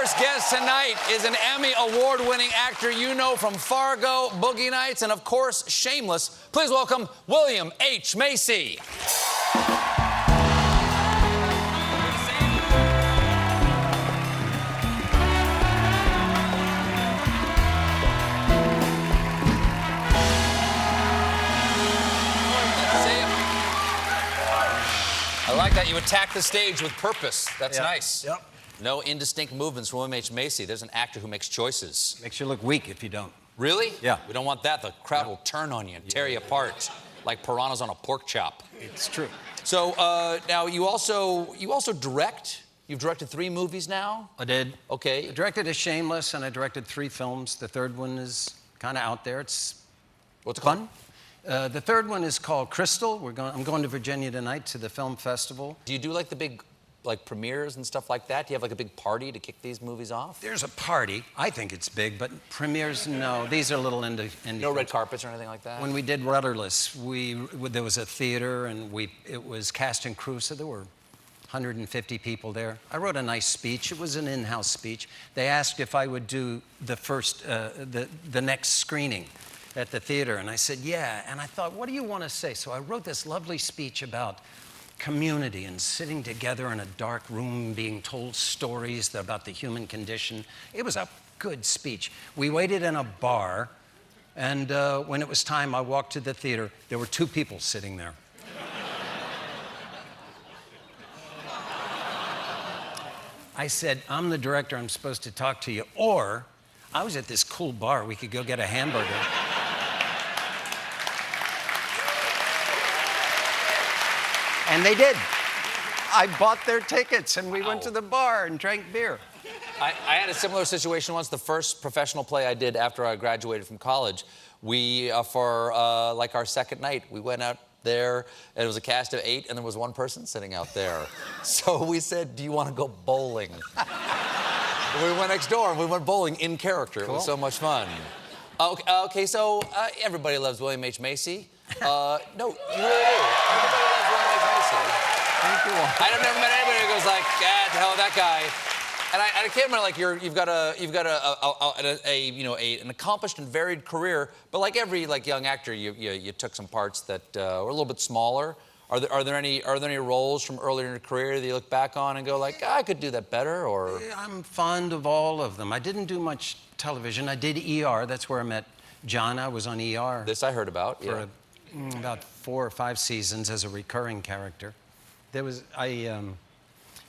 first guest tonight is an Emmy award-winning actor you know from Fargo, Boogie Nights, and of course, Shameless. Please welcome William H. Macy. I like that you attack the stage with purpose. That's nice. Yep. No indistinct movements from William H. Macy. There's an actor who makes choices. Makes you look weak if you don't. Really? Yeah. We don't want that. The crowd will turn on you and tear you apart like piranhas on a pork chop. It's true. So now you also direct. You've directed 3 movies now. I did. Okay. I directed a Shameless, and I directed 3 films. The third one is kind of out there. It's What's it fun. called? The third one is called Crystal. I'm going to Virginia tonight to the film festival. Do you do like the big premieres and stuff like that? Do you have like a big party to kick these movies off? There's a party. I think it's big, but premieres, no. These are little indie No red carpets or anything like that? When we did Rudderless, there was a theater, and it was cast and crew, so there were 150 people there. I wrote a nice speech. It was an in-house speech. They asked if I would do the first, the next screening at the theater, and I said, yeah. And I thought, what do you want to say? So I wrote this lovely speech about community and sitting together in a dark room being told stories about the human condition. It was a good speech. We waited in a bar, and when it was time, I walked to the theater. There were 2 people sitting there. I said, I'm the director, I'm supposed to talk to you. Or, I was at this cool bar, we could go get a hamburger. And they did. I bought their tickets, and we went to the bar and drank beer. I had a similar situation once. The first professional play I did after I graduated from college, we, for like our second night, we went out there, and it was a cast of 8, and there was 1 person sitting out there. So we said, do you want to go bowling? We went next door, and we went bowling in character. Cool. It was so much fun. Okay, so everybody loves William H. Macy. No, you really do. Everybody loves William H. Macy. Thank you. I've never met anybody who goes like, to hell with that guy. And I can't remember, like, you've got an accomplished and varied career, but like every young actor, you took some parts that were a little bit smaller. Are there any roles from earlier in your career that you look back on and go like, I could do that better, or? I'm fond of all of them. I didn't do much television. I did ER. That's where I met John. I was on ER. This I heard about. For about 4 or 5 seasons as a recurring character.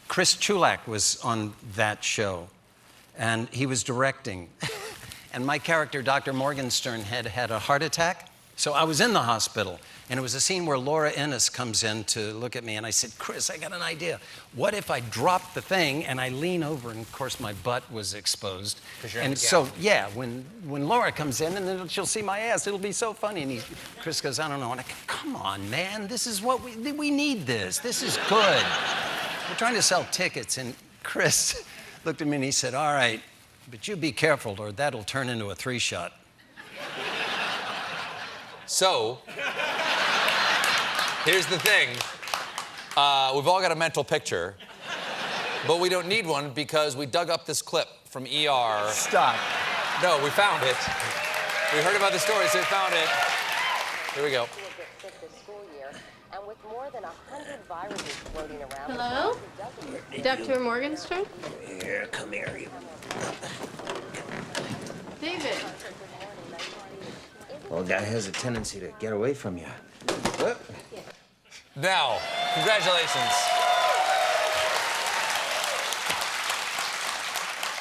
Chris Chulak was on that show, and he was directing. And my character, Dr. Morgenstern, had a heart attack, so I was in the hospital. And it was a scene where Laura Innes comes in to look at me, and I said, Chris, I got an idea. What if I drop the thing and I lean over, and of course my butt was exposed. And so, yeah, when Laura comes in, and then she'll see my ass, it'll be so funny. And Chris goes, I don't know. And I go, come on, man, this is what we need this. This is good. We're trying to sell tickets, and Chris looked at me and he said, all right, but you be careful or that'll turn into a 3-shot. So, here's the thing. We've all got a mental picture, but we don't need one because we dug up this clip from ER. Stop. No, we found it. We heard about the story, so we found it. Here we go. Hello? Dr. Morgenstern? Here, come here. David. Well, a guy has a tendency to get away from you. What? Now, congratulations.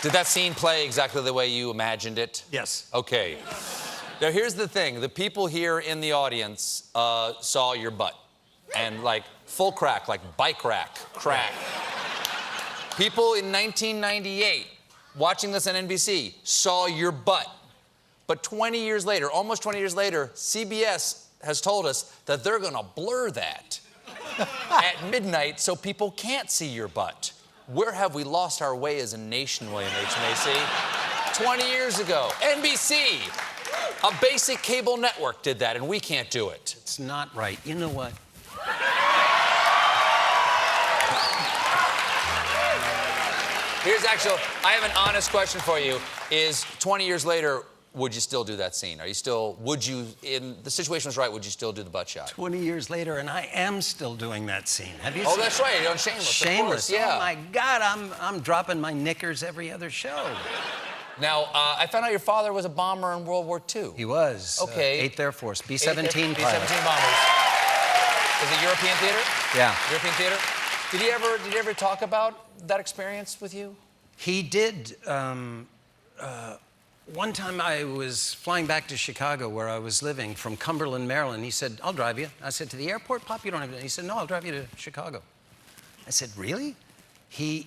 Did that scene play exactly the way you imagined it? Yes. Okay. Now, here's the thing. The people here in the audience saw your butt. And, like, full crack, like bike rack, crack. People in 1998 watching this on NBC saw your butt. But 20 years later, almost 20 years later, CBS has told us that they're going to blur that at midnight so people can't see your butt. Where have we lost our way as a nation, William H. Macy? 20 years ago, NBC, a basic cable network did that, and we can't do it. It's not right. You know what? Here's actual, I have an honest question for you. Is 20 years later, would you still do that scene? Are you still, would you, in the situation was right, would you still do the butt shot? 20 years later, and I am still doing that scene. Have you Oh, seen that's right, you're on Shameless. Shameless? Of course, yeah. Oh my God, I'm dropping my knickers every other show. Now, I found out your father was a bomber in World War II. He was. Okay. 8th Air Force, B-17 pilot. B-17 bombers. Is it European theater? Yeah. European theater? Did he ever talk about that experience with you? He did. One time I was flying back to Chicago where I was living from Cumberland, Maryland. He said, I'll drive you. I said, to the airport, Pop? You don't have to. He said, no, I'll drive you to Chicago. I said, really? He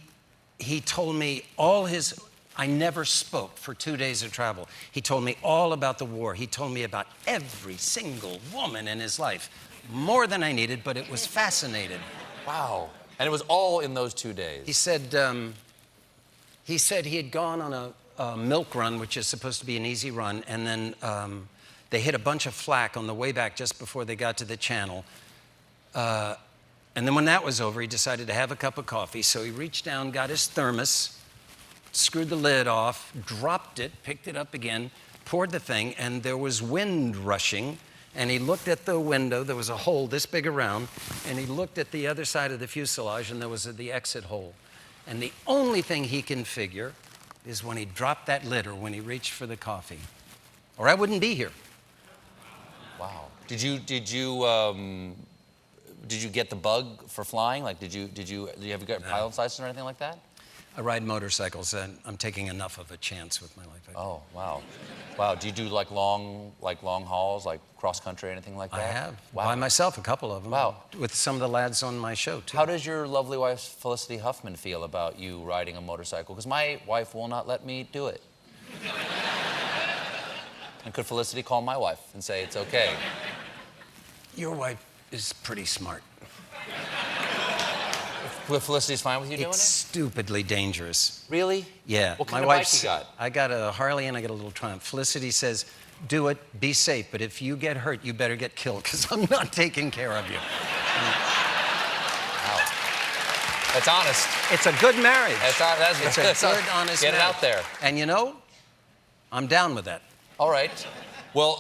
told me all his, I never spoke for 2 days of travel. He told me all about the war. He told me about every single woman in his life. More than I needed, but it was fascinating. Wow. And it was all in those 2 days. He said he had gone on a milk run, which is supposed to be an easy run, and then they hit a bunch of flak on the way back just before they got to the channel. And then when that was over, he decided to have a cup of coffee. So he reached down, got his thermos, screwed the lid off, dropped it, picked it up again, poured the thing, and there was wind rushing. And he looked at the window, there was a hole this big around, and he looked at the other side of the fuselage, and there was the exit hole. And the only thing he can figure is when he dropped that lid or when he reached for the coffee, or I wouldn't be here. Wow. Did you get the bug for flying? Like, did you have a pilot's license or anything like that? I ride motorcycles, and I'm taking enough of a chance with my life. Oh, wow. Wow, do you do like long hauls, like cross country, anything like that? I have, wow. by myself, a couple of them. Wow. With some of the lads on my show, too. How does your lovely wife, Felicity Huffman, feel about you riding a motorcycle? Because my wife will not let me do it. And could Felicity call my wife and say it's okay? Your wife is pretty smart. Felicity's fine with you doing It's it? stupidly dangerous. Really? Yeah. What kind my of bike wife's, you got? I got a Harley and I got a little Triumph. Felicity says, do it, be safe, but if you get hurt, you better get killed, because I'm not taking care of you. Wow. That's honest. It's a good marriage. It's a good, honest Get it marriage. out there. And you know, I'm down with that. All right. Well,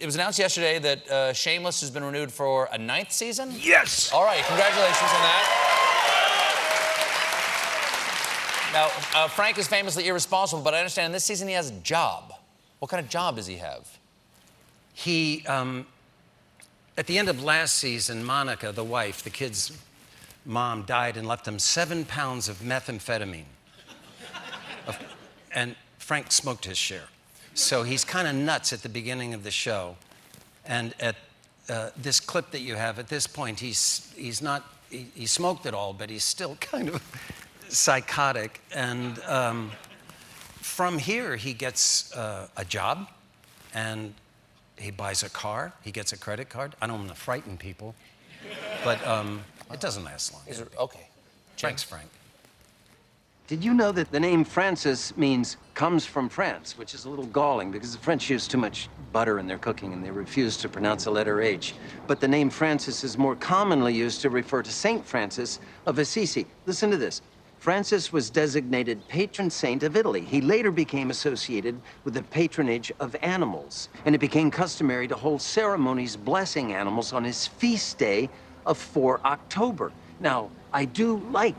it was announced yesterday that Shameless has been renewed for a 9th season? Yes! All right, congratulations on that. Now, Frank is famously irresponsible, but I understand in this season he has a job. What kind of job does he have? He, at the end of last season, Monica, the wife, the kid's mom, died and left him 7 pounds of methamphetamine. And Frank smoked his share. So he's kind of nuts at the beginning of the show. And at this clip that you have, at this point, he smoked it all, but he's still kind of psychotic. And from here, he gets a job, and he buys a car. He gets a credit card. I don't want to frighten people, but it doesn't last long. Okay. Frank's Frank. Did you know that the name Francis comes from France, which is a little galling because the French use too much butter in their cooking and they refuse to pronounce the letter H. But the name Francis is more commonly used to refer to Saint Francis of Assisi. Listen to this. Francis was designated patron saint of Italy. He later became associated with the patronage of animals, and it became customary to hold ceremonies blessing animals on his feast day of 4 October. Now, I do like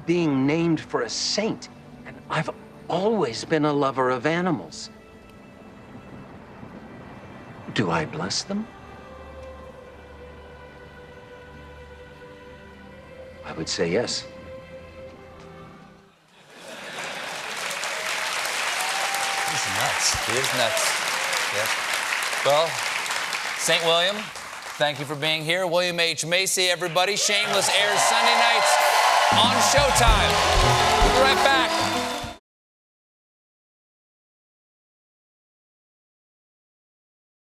being named for a saint, and I've always been a lover of animals. Do I bless them? I would say yes. He's nuts. He is nuts. Yes. Well, St. William, thank you for being here. William H. Macy, everybody. Shameless airs Sunday nights on Showtime. We'll be right back.